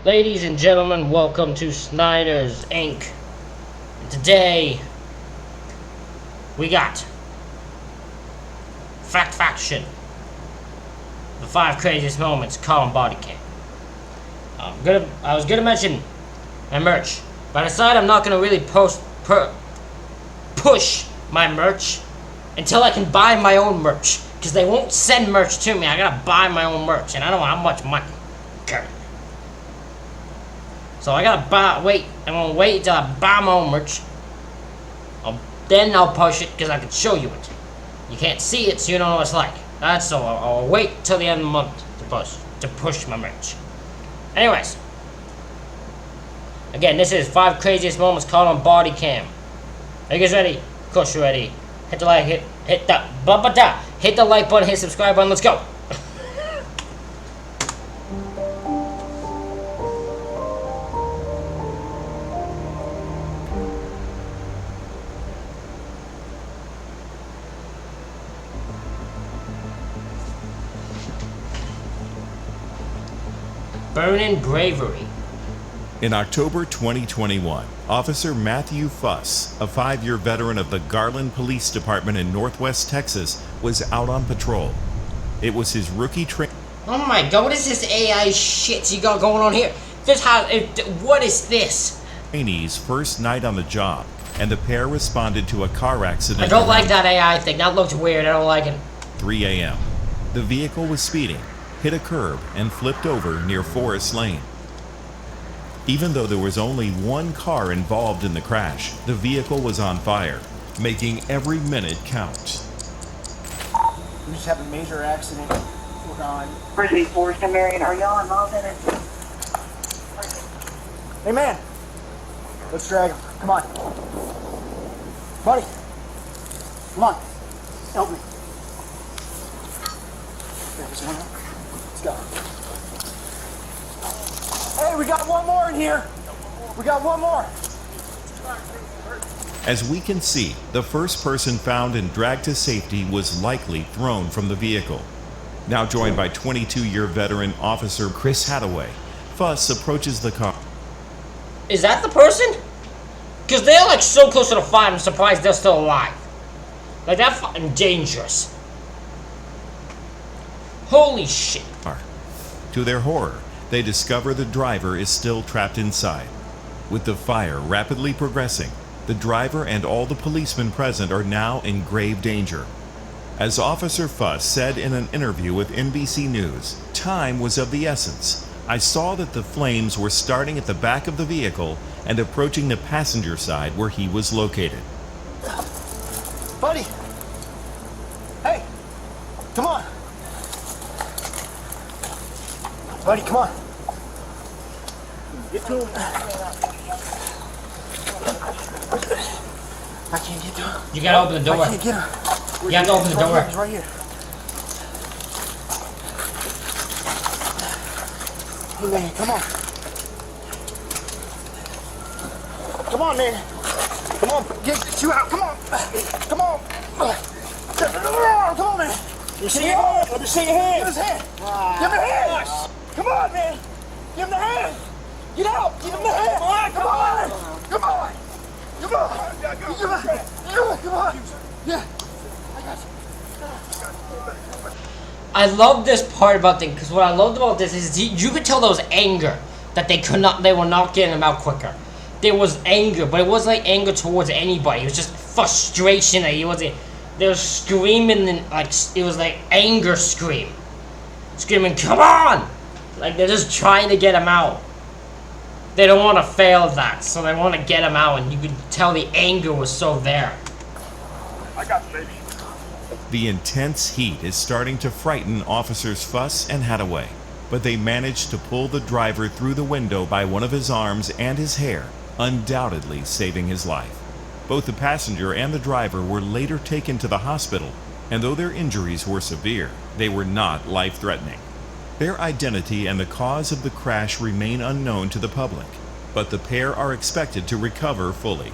Ladies and gentlemen, welcome to Snyder's Inc. And today, we got Faction. The 5 craziest moments caught on Bodycam. I was gonna mention my merch, but I decided I'm not gonna really push my merch until I can buy my own merch, because they won't send merch to me. I gotta buy my own merch, and I don't have much money. Okay. So I gotta wait. I'm gonna wait until I buy my own merch. Then I'll push it, because I can show you it. You can't see it, so you don't know what it's like. That's so I'll wait till the end of the month to push my merch. Anyways, again, this is 5 craziest moments caught on Bodycam. Are you guys ready? Of course you're ready. Hit the like, hit the like button, hit subscribe button. Let's go. Burning bravery. In October 2021, Officer Matthew Fuss, a 5-year veteran of the Garland Police Department in Northwest Texas, was out on patrol. It was his rookie training. Oh my god, what is this AI shit you got going on here? What is this? Trainee's first night on the job, and the pair responded to a car accident. I don't like that AI thing. That looked weird. I don't like it. 3 a.m. The vehicle was speeding, hit a curb, and flipped over near Forest Lane. Even though there was only one car involved in the crash, the vehicle was on fire, making every minute count. We just have a major accident. We're gone. Bridgeby Forest and Marion, are y'all involved in it? Hey man, let's drag him. Come on. Buddy, come on. Help me. Drag this one up. Let's go. Hey, we got one more in here. We got one more. As we can see, the first person found and dragged to safety was likely thrown from the vehicle. Now joined by 22-year veteran Officer Chris Hathaway, Fuss approaches the car. Is that the person? Because they're like so close to the fire, I'm surprised they're still alive. Like, that's fucking dangerous. Holy shit. To their horror, they discover the driver is still trapped inside. With the fire rapidly progressing, the driver and all the policemen present are now in grave danger. As Officer Fuss said in an interview with NBC News, time was of the essence. I saw that the flames were starting at the back of the vehicle and approaching the passenger side where he was located. Buddy! Hey! Come on! Buddy, come on! Get to him! I can't get to him. You gotta open the door. I can't get him. You have to open the door. He's right here. Hey man, come on. Come on, man. Come on, get you out. Come on. Come on. Come on, man. Let me see your hand. Let me see your hand. Give his hand. Give him the hand. Come on, man. Give him the hand. Get out. Give him the hand. Come on. Come on. Come on. Come on. Yeah. I got you. I love this part about things, because what I loved about this is you could tell there was anger that they were not getting him out quicker. There was anger, but it wasn't like anger towards anybody. It was just frustration that they were screaming, and like it was like anger screaming, come on! Like they're just trying to get him out. They don't want to fail that, so they want to get him out, and you could tell the anger was so there. I got you, baby. The intense heat is starting to frighten Officers Fuss and Hathaway, but they managed to pull the driver through the window by one of his arms and his hair, undoubtedly saving his life. Both the passenger and the driver were later taken to the hospital, and though their injuries were severe, they were not life-threatening. Their identity and the cause of the crash remain unknown to the public, but the pair are expected to recover fully.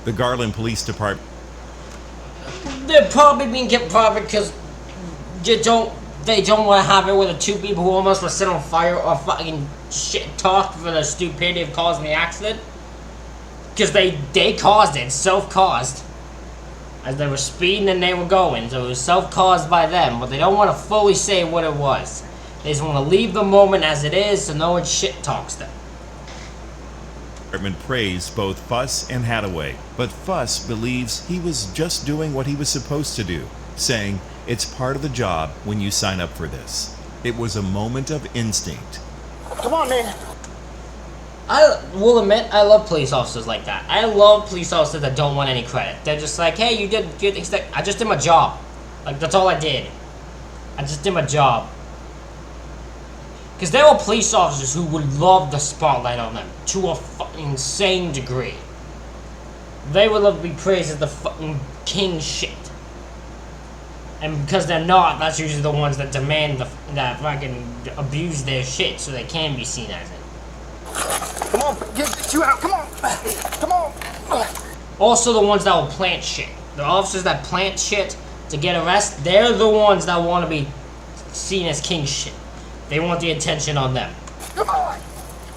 The Garland Police Department. They're probably being kept private because you don't They don't want to have it with the two people who almost were set on fire or fucking shit talked for the stupidity of causing the accident. Because they caused it, self-caused. As they were speeding and they were going, so it was self-caused by them, but they don't want to fully say what it was. They just want to leave the moment as it is so no one shit talks them. Department praised both Fuss and Hadaway, but Fuss believes he was just doing what he was supposed to do, saying it's part of the job when you sign up for this. It was a moment of instinct. Come on, man. I will admit, I love police officers like that. I love police officers that don't want any credit. They're just like, hey, you did good things. I just did my job. Like, that's all I did. I just did my job. Because there are police officers who would love the spotlight on them to a fucking insane degree. They would love to be praised as the fucking king shit. And because they're not, that's usually the ones that demand that fucking abuse their shit so they can be seen as it. Come on, get you out. Come on. Come on. Also the ones that will plant shit. The officers that plant shit to get arrested, they're the ones that want to be seen as king shit. They want the attention on them. Come on.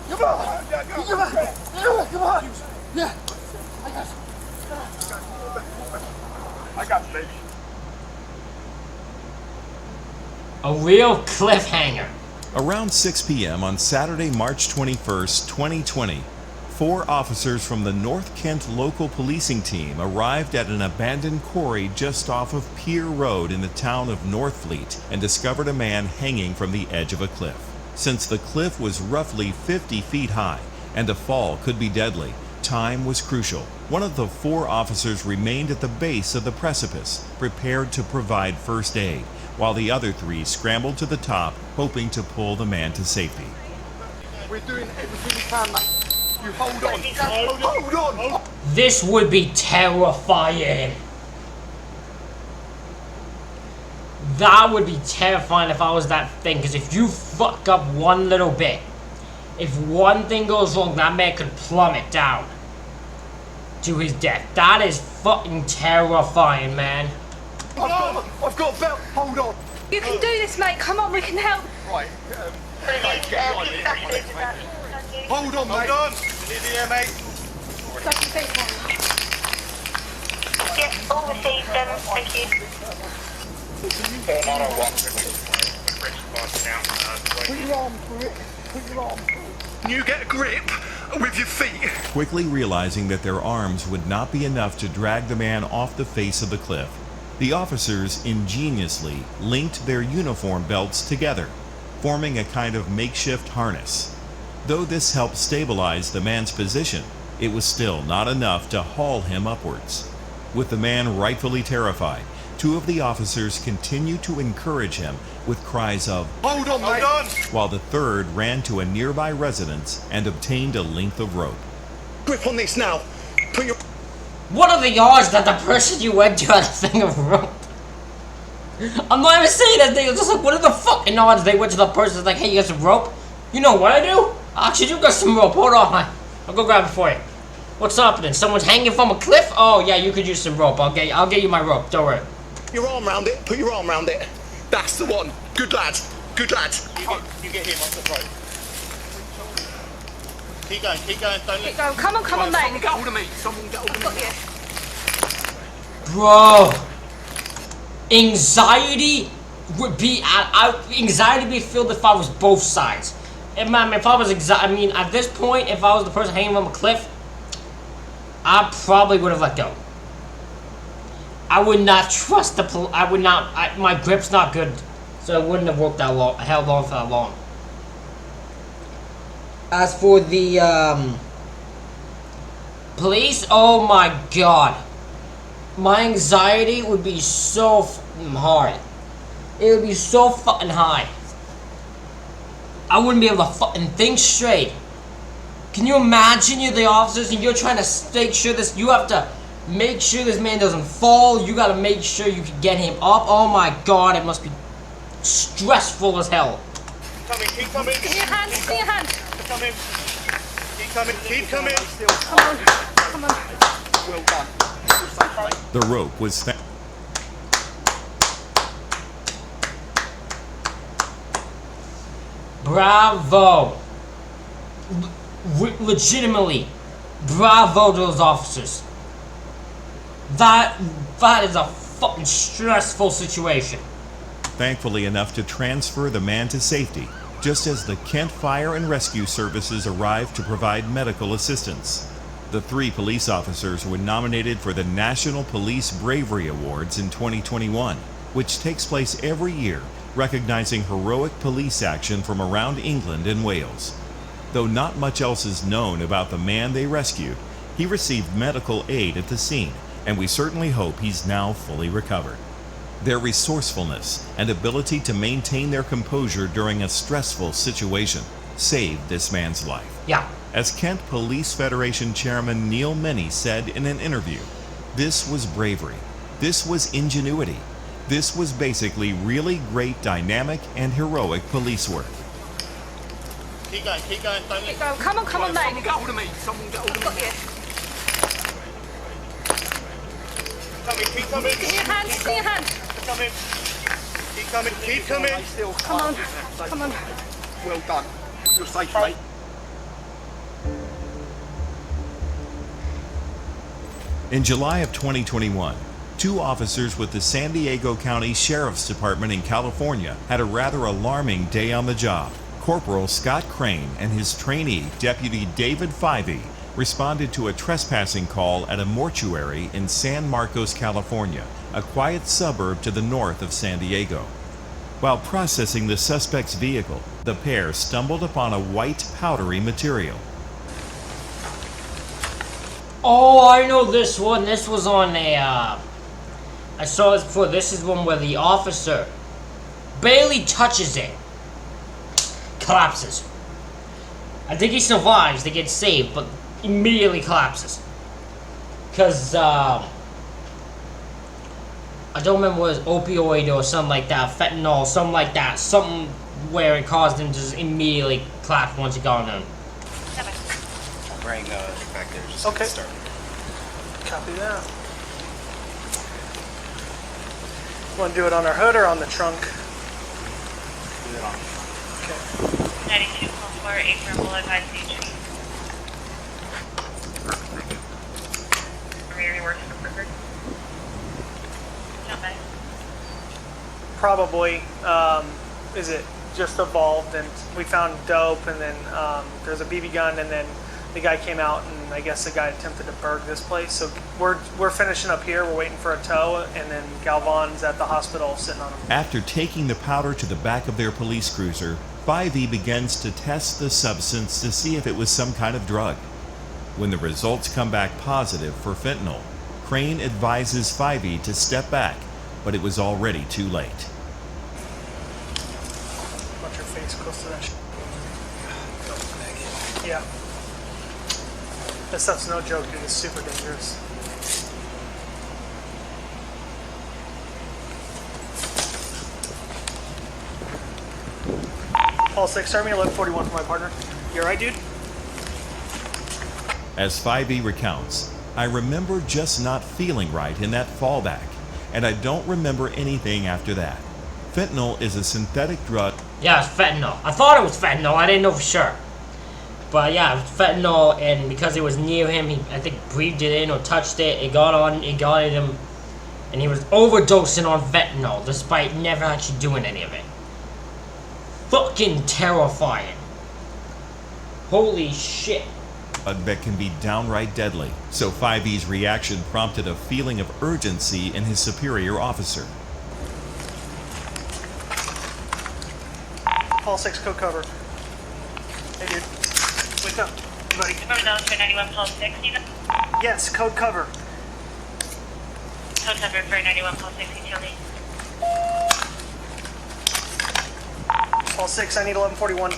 Come on. Come on. Come on. Yeah. I got you, baby. A real cliffhanger. Around 6 p.m. on Saturday, March 21st, 2020, 4 officers from the North Kent local policing team arrived at an abandoned quarry just off of Pier Road in the town of Northfleet and discovered a man hanging from the edge of a cliff. Since the cliff was roughly 50 feet high and a fall could be deadly, time was crucial. One of the 4 officers remained at the base of the precipice, prepared to provide first aid, while the other 3 scrambled to the top, hoping to pull the man to safety. We're doing everything we can, mate. You hold on. Hold on. This would be terrifying. That would be terrifying if I was that thing, because if you fuck up one little bit, if one thing goes wrong, that man could plummet down to his death. That is fucking terrifying, man. I've got a belt. Hold on. You can do this, mate. Come on, we can help. Right. Hold on, mate. Hold on. Here, mate. Yes, all received them. Thank you. Put your arm through it. Put your arm through it. You get a grip with your feet. Quickly realizing that their arms would not be enough to drag the man off the face of the cliff, the officers ingeniously linked their uniform belts together, forming a kind of makeshift harness. Though this helped stabilize the man's position, it was still not enough to haul him upwards. With the man rightfully terrified, 2 of the officers continued to encourage him with cries of, Hold on, mate. Hold on. while the 3rd ran to a nearby residence and obtained a length of rope. Grip on this now. Put your... What are the odds that the person you went to had a thing of rope? I'm not even saying that thing. It's just like, what are the fucking odds they went to the person that's like, hey, you got some rope? You know what I do? I actually do got some rope. Hold on, man. I'll go grab it for you. What's happening? Someone's hanging from a cliff? Oh, yeah, you could use some rope. I'll get you my rope. Don't worry. Your arm round it. Put your arm round it. That's the one. Good lad. Good lad. You get him off the rope. Keep going, don't Keep going. Come on, mate. Someone get hold of me. Someone get hold of me. Bro. Anxiety would be... anxiety would be filled if I was both sides. If I was at this point, if I was the person hanging from a cliff, I probably would have let go. I would not trust the my grip's not good, so it wouldn't have worked that long, held on for that long. As for the police, oh my god, my anxiety would be so fucking hard. It would be so fucking high. I wouldn't be able to fucking think straight. Can you imagine you're the officers and you're trying to make sure this, you have to make sure this man doesn't fall, you gotta make sure you can get him up. Oh my god, it must be stressful as hell. Keep coming. See your hand, see your hand. Keep coming. Come on. Well done. The rope was Bravo. Legitimately, bravo to those officers. That is a fucking stressful situation. Thankfully enough to transfer the man to safety, just as the Kent Fire and Rescue Services arrived to provide medical assistance. The 3 police officers were nominated for the National Police Bravery Awards in 2021, which takes place every year, recognizing heroic police action from around England and Wales. Though not much else is known about the man they rescued, he received medical aid at the scene, and we certainly hope he's now fully recovered. Their resourcefulness and ability to maintain their composure during a stressful situation saved this man's life. Yeah. As Kent Police Federation Chairman Neil Menney said in an interview, this was bravery, this was ingenuity, this was basically really great dynamic and heroic police work. Keep going, don't let Go. Come on, mate. Someone get hold of me. Someone get hold of Got me. you. keep coming. Give me your hand. Give me your hand. Keep coming. Stay still. Come on. Come on. Well done. You're safe, mate. In July of 2021, 2 officers with the San Diego County Sheriff's Department in California had a rather alarming day on the job. Corporal Scott Crane and his trainee, Deputy David Fyvie, responded to a trespassing call at a mortuary in San Marcos, California, a quiet suburb to the north of San Diego. While processing the suspect's vehicle, the pair stumbled upon a white powdery material. Oh, I know this one. This was on a, I saw this before. This is one where the officer barely touches it. Collapses. I think he survives. They get saved, but immediately collapses. Because, I don't remember what it was, opioid or something like that, fentanyl, something like that. Something where it caused him to just immediately collapse once it got on him. Bring back there. Just Okay. start. Copy that. Want to do it on our hood or on the trunk? Do it on. Okay. 92 calls for April Boulevard, Beach. Are you working for Clifford? No, bye. Probably. Is it just evolved and we found dope and then there's a BB gun and then the guy came out and I guess the guy attempted to burg this place. So we're finishing up here. We're waiting for a tow and then Galvan's at the hospital sitting on him. After taking the powder to the back of their police cruiser, Fyvie begins to test the substance to see if it was some kind of drug. When the results come back positive for fentanyl, Crane advises Fyvie to step back, but it was already too late. Want your face close to that Yeah. This stuff's no joke, dude. It's super dangerous. All 6, start me 1141 for my partner. You alright, dude? As Fyvie recounts, I remember just not feeling right in that fallback, and I don't remember anything after that. Fentanyl is a synthetic drug. Yeah, it's fentanyl. I thought it was fentanyl. I didn't know for sure. But yeah, it was fentanyl, and because it was near him, he, I think, breathed it in or touched it. It got at him, and he was overdosing on fentanyl, despite never actually doing any of it. Fucking terrifying. Holy shit. That can be downright deadly, so Fyvie's reaction prompted a feeling of urgency in his superior officer. All 6, code cover. Hey, dude. Wake up, buddy. From those for 91 Pulse 6, Steven. Yes, code cover. Code cover for 91 Pulse 6, utility. All 6, I need 1141,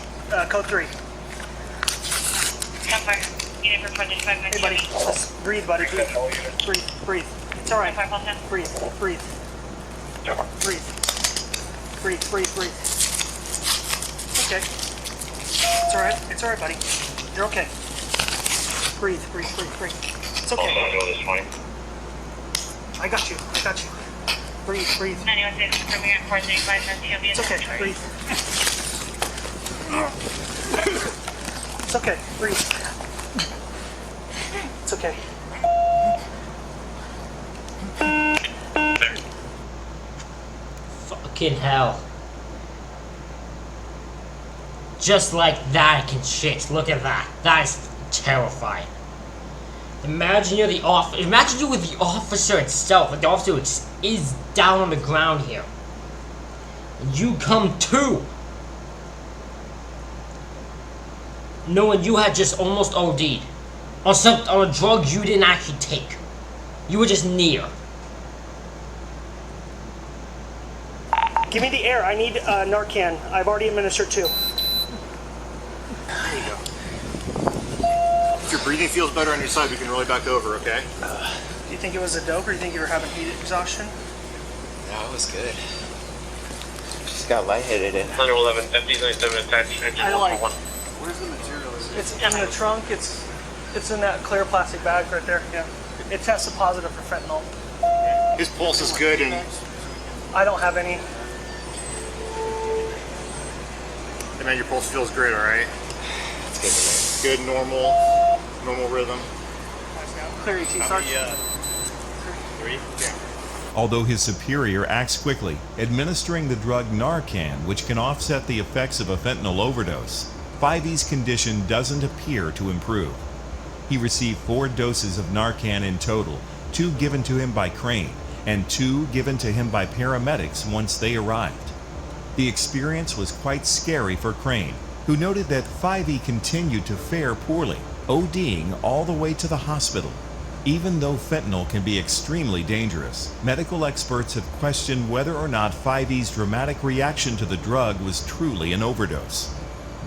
code 3. Come far. Unit for 435 minutes. Hey, buddy. Just breathe, buddy. Breathe. Breathe. It's alright. Fire pulse 10. Breathe. Breathe. Breathe. Breathe. Breathe. Breathe. Okay. It's alright. It's alright, buddy. You're okay. Breathe. Breathe. Breathe. Breathe. It's okay. I got you. I got you. Breathe. Breathe. 91 6, from here at 435 minutes. You'll be It's okay. Breathe. It's okay. Breathe. It's okay. Fucking hell. Just like that I can shit. Look at that. That is terrifying. Imagine you're the imagine you with the officer itself. Like the officer is down on the ground here. And you come to. Knowing you had just almost OD'd. On a drug you didn't actually take. You were just near. Give me the air. I need Narcan. I've already administered 2. There you go. If your breathing feels better on your side, we can roll you back over, okay? Do you think it was a dope, or do you think you were having heat exhaustion? No, it was good. Just got lightheaded and 111, FD97 attached, engine I like- 1. where's the material? It's in the trunk. It's in that clear plastic bag right there. Yeah. It tested positive for fentanyl. His pulse is good, and I don't have any. man, your pulse feels great, all right? It's good. Good, normal rhythm. Clear ET, Sarge. 3? Yeah. Although his superior acts quickly, administering the drug Narcan, which can offset the effects of a fentanyl overdose, 5E's condition doesn't appear to improve. He received 4 doses of Narcan in total, 2 given to him by Crane, and 2 given to him by paramedics once they arrived. The experience was quite scary for Crane, who noted that 5E continued to fare poorly, ODing all the way to the hospital. Even though fentanyl can be extremely dangerous, medical experts have questioned whether or not 5E's dramatic reaction to the drug was truly an overdose.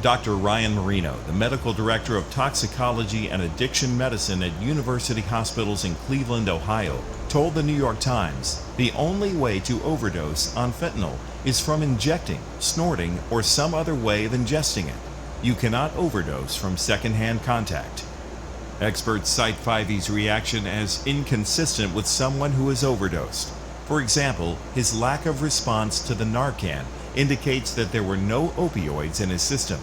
Dr. Ryan Marino, the medical director of toxicology and addiction medicine at University Hospitals in Cleveland, Ohio, told the New York Times, the only way to overdose on fentanyl is from injecting, snorting, or some other way of ingesting it. You cannot overdose from secondhand contact. Experts cite 5E's reaction as inconsistent with someone who has overdosed. For example, his lack of response to the Narcan indicates that there were no opioids in his system.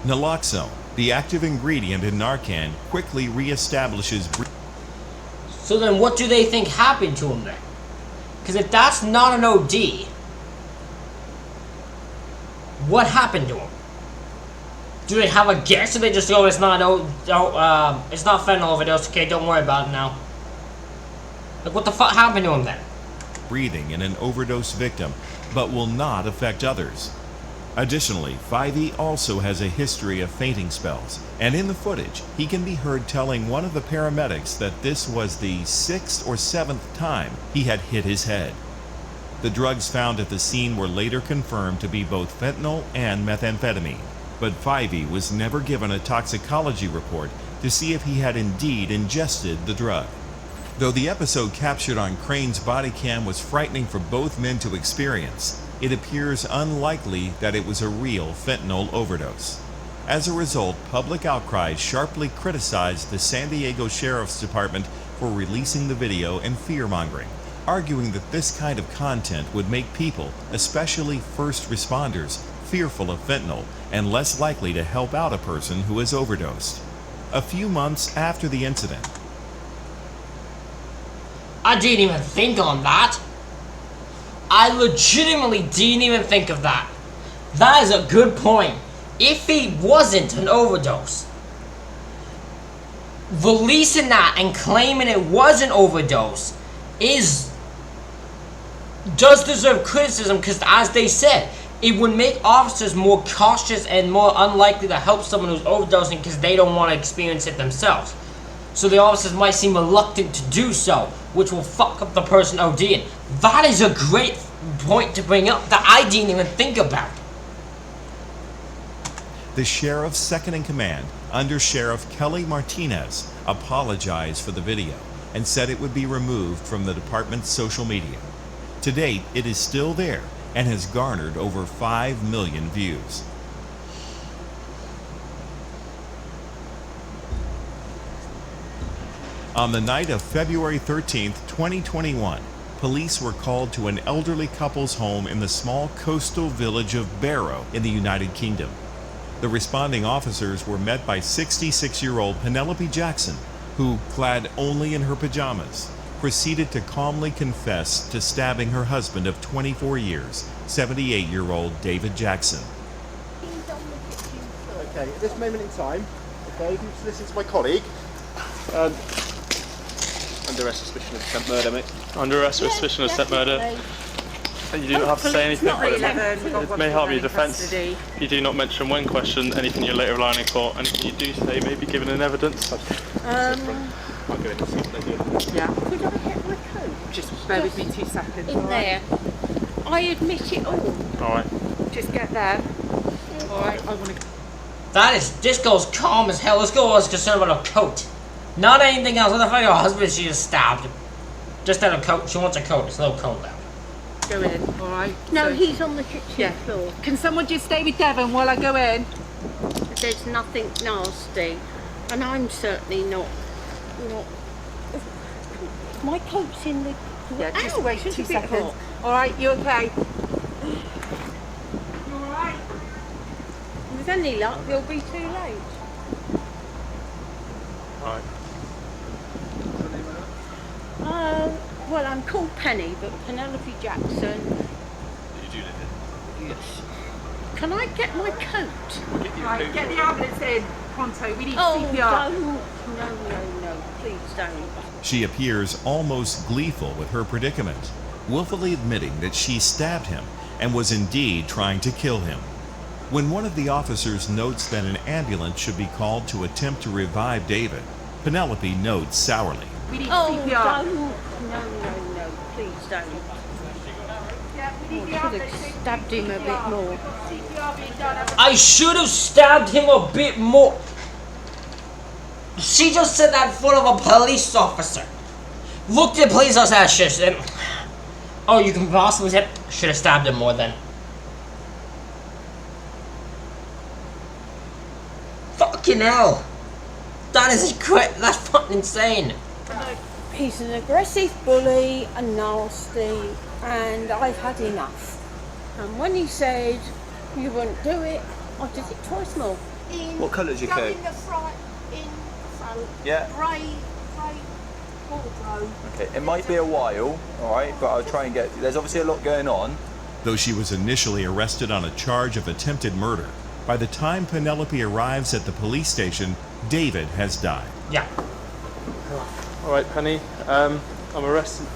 Naloxone, the active ingredient in Narcan, quickly reestablishes. So then what do they think happened to him then? Because if that's not an OD, what happened to him? Do they have a guess, or they just go, it's not it's not fentanyl overdose, okay, don't worry about it now? Like, what the fuck happened to him then? Breathing in an overdose victim, but will not affect others. Additionally, 5E also has a history of fainting spells, and in the footage, he can be heard telling one of the paramedics that this was the 6th or 7th time he had hit his head. The drugs found at the scene were later confirmed to be both fentanyl and methamphetamine, but 5E was never given a toxicology report to see if he had indeed ingested the drug. Though the episode captured on Crane's Bodycam was frightening for both men to experience, it appears unlikely that it was a real fentanyl overdose. As a result, public outcry sharply criticized the San Diego Sheriff's Department for releasing the video and fear-mongering, arguing that this kind of content would make people, especially first responders, fearful of fentanyl and less likely to help out a person who has overdosed. A few months after the incident, I didn't even think on that. I legitimately didn't even think of that. That is a good point. If he wasn't an overdose, releasing that and claiming it was an overdose does deserve criticism, because as they said, it would make officers more cautious and more unlikely to help someone who's overdosing because they don't want to experience it themselves. So the officers might seem reluctant to do so, which will fuck up the person ODing. That is a great point to bring up that I didn't even think about. the sheriff's second-in-command, Under Sheriff Kelly Martinez, apologized for the video and said it would be removed from the department's social media. To date, it is still there and has garnered over 5 million views. On the night of February 13, 2021, police were called to an elderly couple's home in the small coastal village of Barrow in the United Kingdom. The responding officers were met by 66-year-old Penelope Jackson, who, clad only in her pajamas, proceeded to calmly confess to stabbing her husband of 24 years, 78-year-old David Jackson. Okay, at this moment in time, okay, if you just listen to my colleague. Under arrest suspicion of attempt murder, mate. Under arrest with suspicion of attempt murder. And you do not have to say anything. It may harm your defence. You do not mention when questioned anything you later rely on in court. Anything you do say may be given in evidence. I'll go in and see what they're doing. Yeah. Could I get my coat? Just bear with me 2 seconds. In there. I admit it all. Alright. Just get there. Alright, I want to... This girl's calm as hell. This girl was concerned about her coat. Not anything else. What the fuck, her husband, she just stabbed him. Just had a coat. She wants a coat. It's no coat now. Go in, alright? No, So- he's on the kitchen floor. Can someone just stay with Devon while I go in? There's nothing nasty. And I'm certainly not... My coat's in the... Yeah, just Ow, wait it's 2 a bit seconds. hot. Alright, you okay? You alright? With any luck, you'll be too late. Alright. Well, I'm called Penny, but Penelope Jackson. You do live here. Yes. Can I get my coat? Right, get the ambulance in. Pronto, we need Oh, CPR. no, please don't. She appears almost gleeful with her predicament, willfully admitting that she stabbed him and was indeed trying to kill him. When one of the officers notes that an ambulance should be called to attempt to revive David, Penelope notes sourly. We need Oh, CPR. no, please don't. Yeah, we need the I should ambulance have in. stabbed him a bit more. CPR being done. I should have stabbed him a bit more. She just said that in front of a police officer. Looked at police officer and oh, you can possibly say should have stabbed him more then. Fucking hell. That is that's fucking insane. He's an aggressive bully, a nasty, and I've had enough. And when he said you wouldn't do it, I did it twice more. What colour's your coat? In the front, Yeah. grey wardrobe. Okay, it might be a while, alright, but I'll try and get... There's obviously a lot going on. Though she was initially arrested on a charge of attempted murder, by the time Penelope arrives at the police station, David has died. Yeah. Alright, Penny. I'm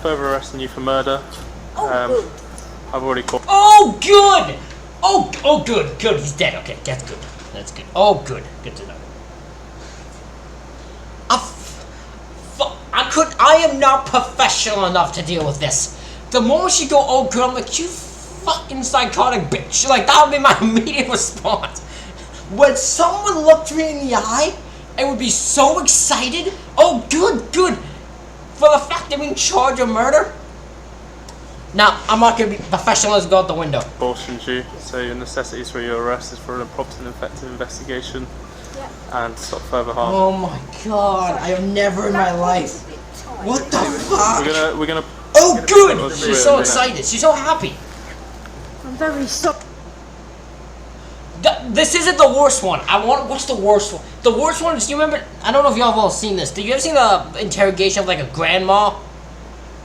further arresting you for murder. Oh, good. I've already caught. Oh, good! Oh, good. He's dead. Okay, that's good. That's good. Oh, good. Good to know. I am not professional enough to deal with this. The moment she go, oh, good, I'm like, you fucking psychotic bitch. Like, that would be my immediate response. When someone looked me in the eye, I would be so excited. Oh, good. For the fact they're in charge of murder. Now, I'm not going to be professional. Let's go out the window. Cautioned you, so your necessities for your arrest is for an prompt and effective investigation and stop further harm. Oh my god, I have never in my life. What the fuck? We're gonna. Oh, good! She's so excited. She's so happy. I'm very sorry. This isn't the worst one. What's the worst one? The worst one is, you remember, I don't know if y'all have all seen this. Did you ever seen the interrogation of like a grandma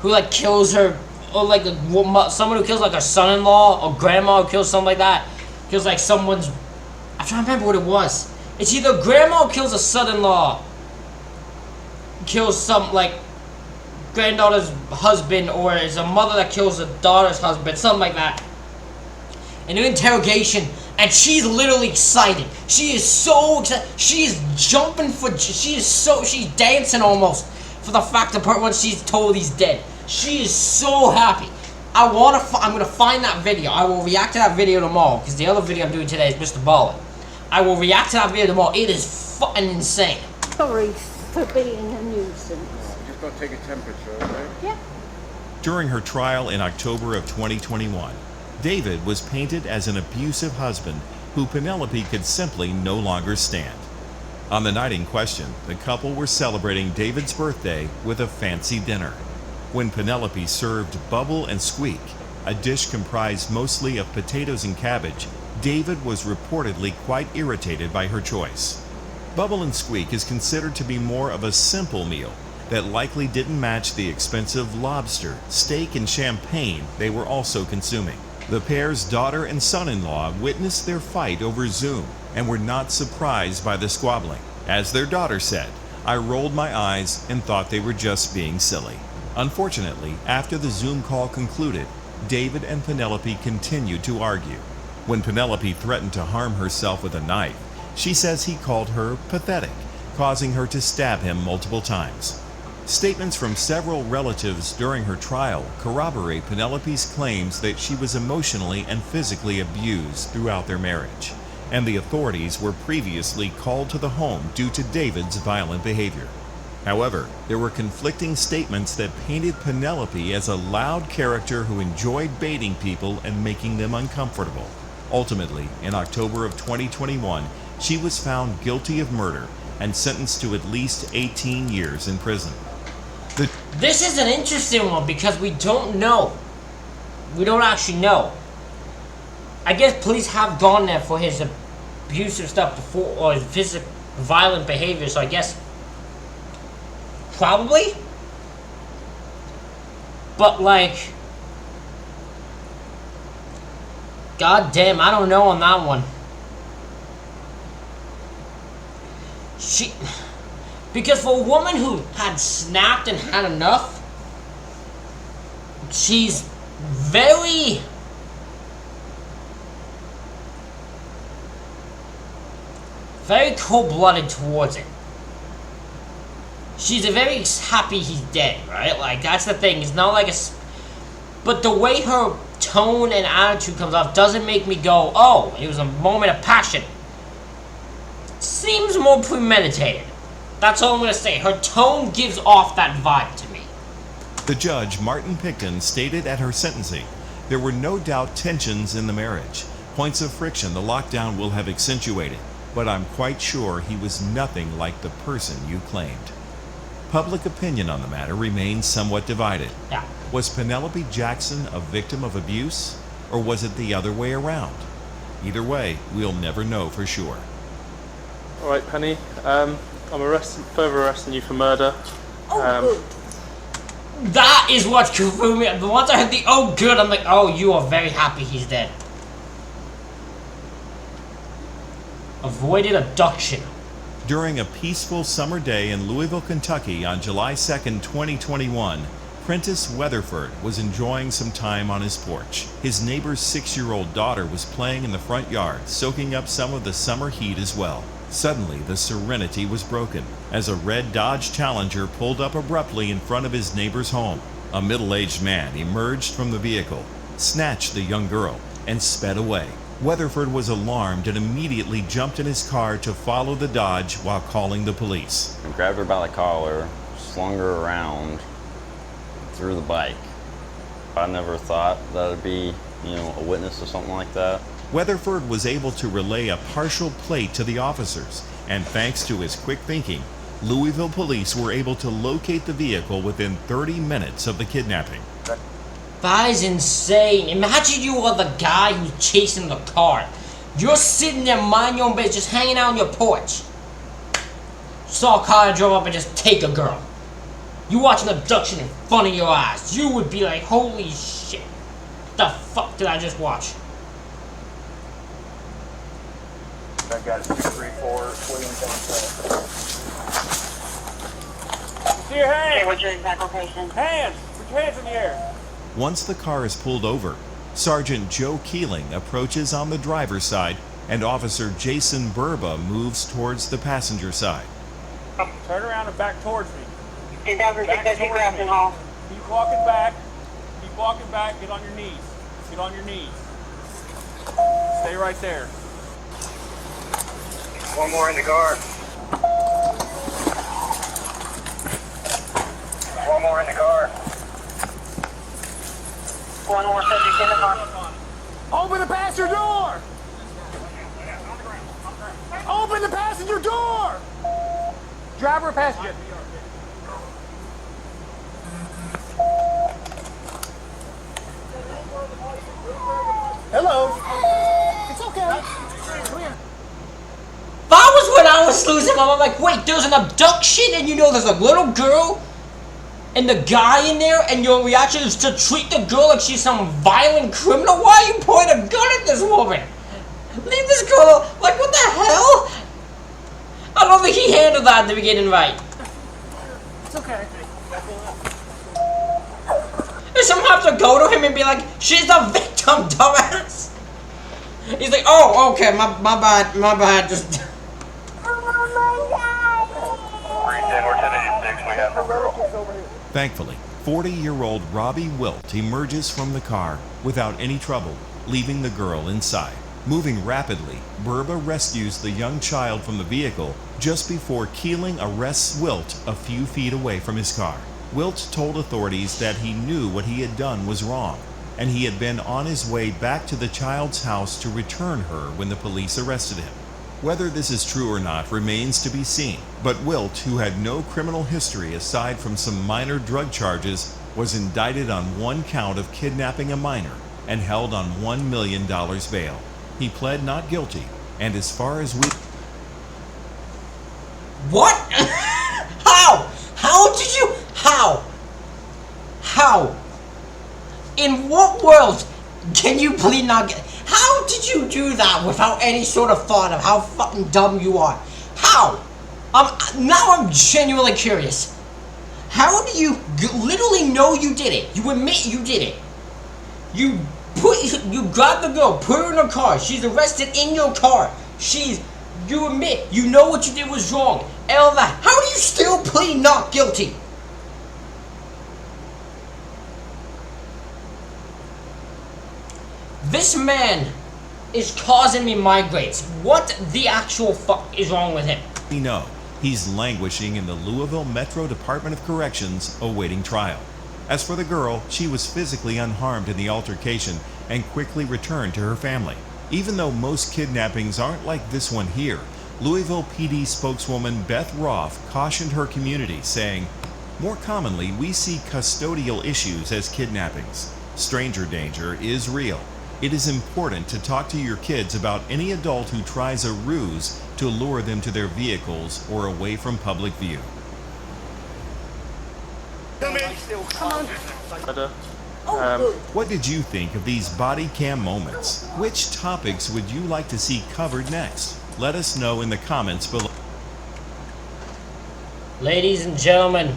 who like kills her, or like someone who kills like her son-in-law, or grandma who kills something like that? Kills like someone's, I'm trying to remember what it was. It's either grandma who kills a son-in-law, kills some like granddaughter's husband, or it's a mother that kills a daughter's husband, something like that. In an interrogation, and she's literally excited. She is so excited. She is jumping she's dancing almost for the fact that when she's told he's dead. She is so happy. I'm gonna find that video. I will react to that video tomorrow, because the other video I'm doing today is Mr. Ballin. I will react to that video tomorrow. It is fucking insane. Sorry for being a nuisance. Just gotta take a temperature, okay? Yeah. During her trial in October of 2021, David was painted as an abusive husband who Penelope could simply no longer stand. On the night in question, the couple were celebrating David's birthday with a fancy dinner. When Penelope served Bubble and Squeak, a dish comprised mostly of potatoes and cabbage, David was reportedly quite irritated by her choice. Bubble and Squeak is considered to be more of a simple meal that likely didn't match the expensive lobster, steak, and champagne they were also consuming. The pair's daughter and son-in-law witnessed their fight over Zoom and were not surprised by the squabbling. As their daughter said, "I rolled my eyes and thought they were just being silly." Unfortunately, after the Zoom call concluded, David and Penelope continued to argue. When Penelope threatened to harm herself with a knife, she says he called her pathetic, causing her to stab him multiple times. Statements from several relatives during her trial corroborate Penelope's claims that she was emotionally and physically abused throughout their marriage, and the authorities were previously called to the home due to David's violent behavior. However, there were conflicting statements that painted Penelope as a loud character who enjoyed baiting people and making them uncomfortable. Ultimately, in October of 2021, she was found guilty of murder and sentenced to at least 18 years in prison. This is an interesting one because we don't know. We don't actually know. I guess police have gone there for his abusive stuff before, or his physical violent behavior, so I guess probably. But like, god damn, I don't know on that one. Because for a woman who had snapped and had enough, she's very cold-blooded towards it. She's very happy he's dead, right? Like, that's the thing. It's not like but the way her tone and attitude comes off doesn't make me go, oh, it was a moment of passion. Seems more premeditated. That's all I'm going to say. Her tone gives off that vibe to me. The judge, Martin Picton, stated at her sentencing, "There were no doubt tensions in the marriage, points of friction the lockdown will have accentuated, but I'm quite sure he was nothing like the person you claimed." Public opinion on the matter remains somewhat divided. Yeah. Was Penelope Jackson a victim of abuse, or was it the other way around? Either way, we'll never know for sure. All right, Penny. I'm further arresting you for murder. Oh, good. That is what confirmed me. The once I heard the "oh good," I'm like, oh, you are very happy he's dead. Avoided abduction. During a peaceful summer day in Louisville, Kentucky on July 2nd, 2021, Prentice Weatherford was enjoying some time on his porch. His neighbor's 6-year-old daughter was playing in the front yard, soaking up some of the summer heat as well. Suddenly, the serenity was broken as a red Dodge Challenger pulled up abruptly in front of his neighbor's home. A middle-aged man emerged from the vehicle, snatched the young girl, and sped away. Weatherford was alarmed and immediately jumped in his car to follow the Dodge while calling the police. I grabbed her by the collar, slung her around, threw the bike. I never thought that I'd be, a witness to something like that. Weatherford was able to relay a partial plate to the officers, and thanks to his quick thinking, Louisville police were able to locate the vehicle within 30 minutes of the kidnapping. That is insane. Imagine you are the guy who's chasing the car. You're sitting there minding your own business, just hanging out on your porch. Saw a car that drove up and just take a girl. You watch an abduction in front of your eyes. You would be like, holy shit. The fuck did I just watch? I got 234 Williamstown. See your hands! Okay, what's your exact location? Hands! Put your hands in the air! Once the car is pulled over, Sergeant Joe Keeling approaches on the driver's side and Officer Jason Burba moves towards the passenger side. Turn around and back towards me. 2060 Grafton Hall. Keep walking back. Keep walking back. Get on your knees. Get on your knees. Stay right there. One more in the car. One more in the car. One more subject in the car. Open the passenger door! Open the passenger door! Driver or passenger? Hello. It's okay. That was when I was losing my mind. I'm like, wait, there's an abduction and you know there's a little girl and the guy in there and your reaction is to treat the girl like she's some violent criminal? Why are you pointing a gun at this woman? Leave this girl, like what the hell? I don't think he handled that at the beginning right. It's okay. And someone have to go to him and be like, she's the victim, dumbass. He's like, oh, okay, my bad, just... Thankfully, 40-year-old Robbie Wilt emerges from the car without any trouble, leaving the girl inside. Moving rapidly, Burba rescues the young child from the vehicle just before Keeling arrests Wilt a few feet away from his car. Wilt told authorities that he knew what he had done was wrong, and he had been on his way back to the child's house to return her when the police arrested him. Whether this is true or not remains to be seen, but Wilt, who had no criminal history aside from some minor drug charges, was indicted on one count of kidnapping a minor and held on $1 million bail. He pled not guilty, and as far as we... What? How? How did you... How? How? In what world can you plead not guilty? How did you do that without any sort of thought of how fucking dumb you are? How? Now I'm genuinely curious. How do you literally know you did it? You admit you did it. You grab the girl, put her in a car. She's arrested in your car. You admit you know what you did was wrong. And all that. How do you still plead not guilty? This man is causing me migraines. What the actual fuck is wrong with him? We know he's languishing in the Louisville Metro Department of Corrections awaiting trial. As for the girl, she was physically unharmed in the altercation and quickly returned to her family. Even though most kidnappings aren't like this one here, Louisville PD spokeswoman Beth Roth cautioned her community, saying, "More commonly, we see custodial issues as kidnappings. Stranger danger is real. It is important to talk to your kids about any adult who tries a ruse to lure them to their vehicles or away from public view." What did you think of these body cam moments? Which topics would you like to see covered next? Let us know in the comments below. Ladies and gentlemen,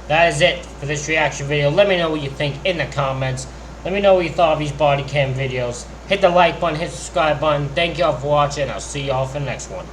that is it for this reaction video. Let me know what you think in the comments. Let me know what you thought of these body cam videos. Hit the like button, hit the subscribe button. Thank y'all for watching. I'll see y'all for the next one.